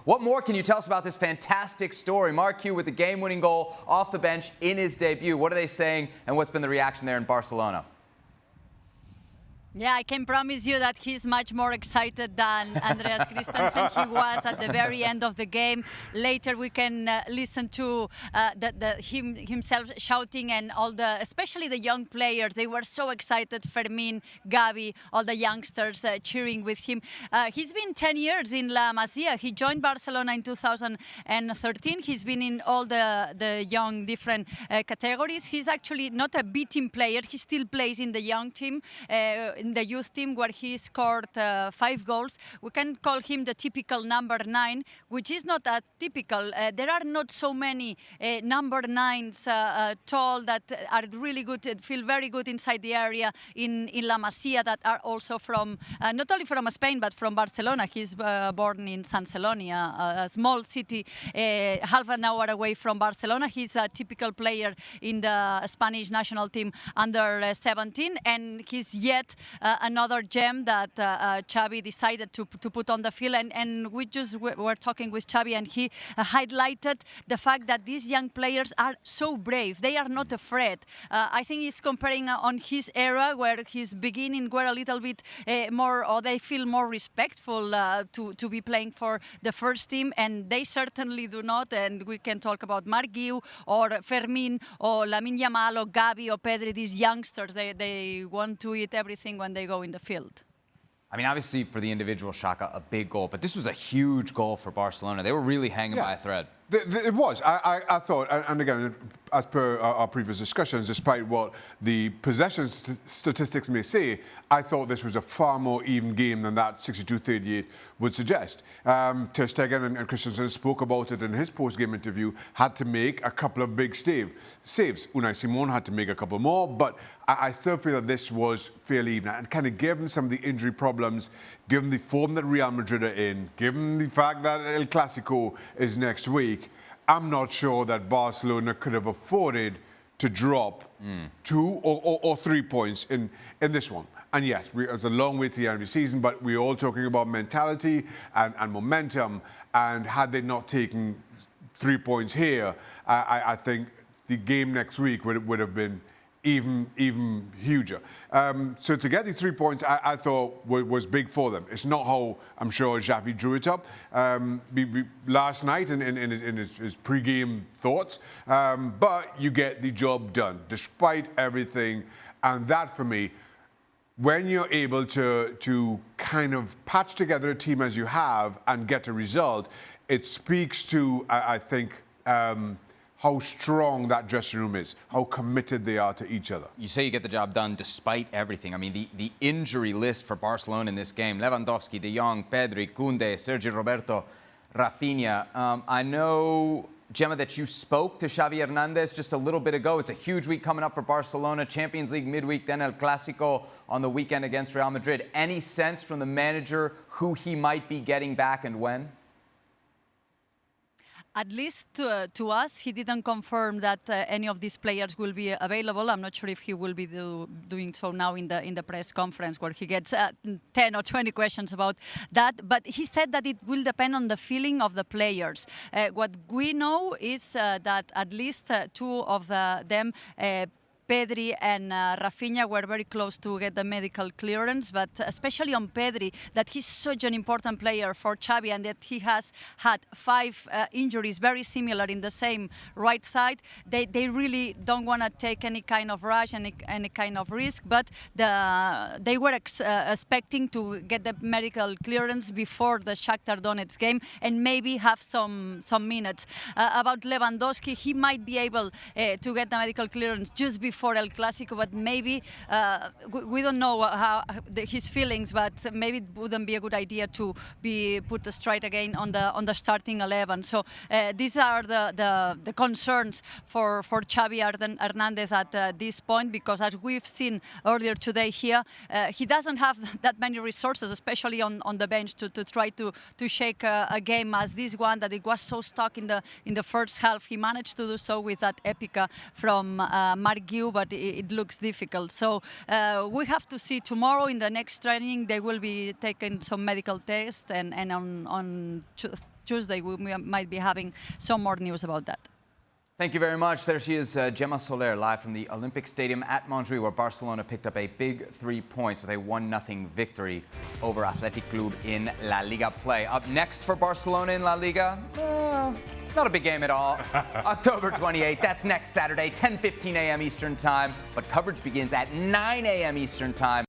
What more can you tell us about this fantastic story? Marc Guiu with the game-winning goal off the bench in his debut. What are they saying, and what's been the reaction there in Barcelona? Yeah, I can promise you that he's much more excited than Andreas Christensen. He was at the very end of the game. Later we can listen to him himself shouting, and especially the young players. They were so excited. Fermín, Gavi, all the youngsters cheering with him. He's been 10 years in La Masia. He joined Barcelona in 2013. He's been in all the young different categories. He's actually not a B team player. He still plays in the young team. In the youth team, where he scored 5 goals. We can call him the typical number 9, which is not that typical. There are not so many number 9s tall that are really good, feel very good inside the area in La Masia, that are also from, not only from Spain, but from Barcelona. He's born in San Celoni, a small city half an hour away from Barcelona. He's a typical player in the Spanish national team under 17, and he's yet another gem that Xavi decided to put on the field. And we just were talking with Xavi, and he highlighted the fact that these young players are so brave. They are not afraid. I think he's comparing on his era, where his beginning were a little bit more, or they feel more respectful to be playing for the first team, and they certainly do not. And we can talk about Marc Guiu or Fermín or Lamine Yamal or Gavi or Pedri. These youngsters, they want to eat everything when they go in the field. I mean, obviously for the individual, Shaka, a big goal, but this was a huge goal for Barcelona. They were really hanging by a thread. It was. I thought, and again, as per our previous discussions, despite what the possession statistics may say, I thought this was a far more even game than that 62-38 would suggest. Ter Stegen and Christensen spoke about it in his post-game interview, had to make a couple of big saves. Unai Simon had to make a couple more, but I still feel that this was fairly even. And kind of given some of the injury problems, given the form that Real Madrid are in, given the fact that El Clasico is next week, I'm not sure that Barcelona could have afforded to drop 2 or 3 points in this one. And yes, it's a long way to the end of the season, but we're all talking about mentality and momentum. And had they not taken 3 points here, I think the game next week would have been even huger. So to get the 3 points, I thought was big for them. It's not how I'm sure Xavi drew it up last night in his pre-game thoughts, but you get the job done despite everything. And that, for me, when you're able to kind of patch together a team as you have and get a result, it speaks to, I think, how strong that dressing room is, how committed they are to each other. You say you get the job done despite everything. I mean, the injury list for Barcelona in this game: Lewandowski, De Jong, Pedri, Koundé, Sergi Roberto, Rafinha. I know, Gemma, that you spoke to Xavi Hernandez just a little bit ago. It's a huge week coming up for Barcelona, Champions League midweek, then El Clasico on the weekend against Real Madrid. Any sense from the manager who he might be getting back and when? At least to us, he didn't confirm that any of these players will be available. I'm not sure if he will be doing so now in the press conference, where he gets 10 or 20 questions about that. But he said that it will depend on the feeling of the players. What we know is that at least 2 of them, Pedri and Rafinha, were very close to get the medical clearance, but especially on Pedri, that he's such an important player for Xavi, and that he has had 5 injuries very similar in the same right side. They really don't want to take any kind of rush, any kind of risk, but they were expecting to get the medical clearance before the Shakhtar Donetsk game and maybe have some minutes. About Lewandowski, he might be able to get the medical clearance just before El Clasico, but maybe we don't know his feelings, but maybe it wouldn't be a good idea to be put straight again on the starting 11. So these are the concerns for Xavi Hernandez at this point, because as we've seen earlier today here, he doesn't have that many resources, especially on the bench, to try to shake a game as this one, that it was so stuck in the first half. He managed to do so with that Epica from Marc Guiu, but it looks difficult. So we have to see tomorrow in the next training. They will be taking some medical tests, and on Tuesday we might be having some more news about that. Thank you very much. There she is, Gemma Soler, live from the Olympic Stadium at Montjuic, where Barcelona picked up a big 3 points with a 1-0 victory over Athletic Club in La Liga play. Up next for Barcelona in La Liga, not a big game at all. October 28th, that's next Saturday, 10:15 a.m. Eastern Time. But coverage begins at 9 a.m. Eastern Time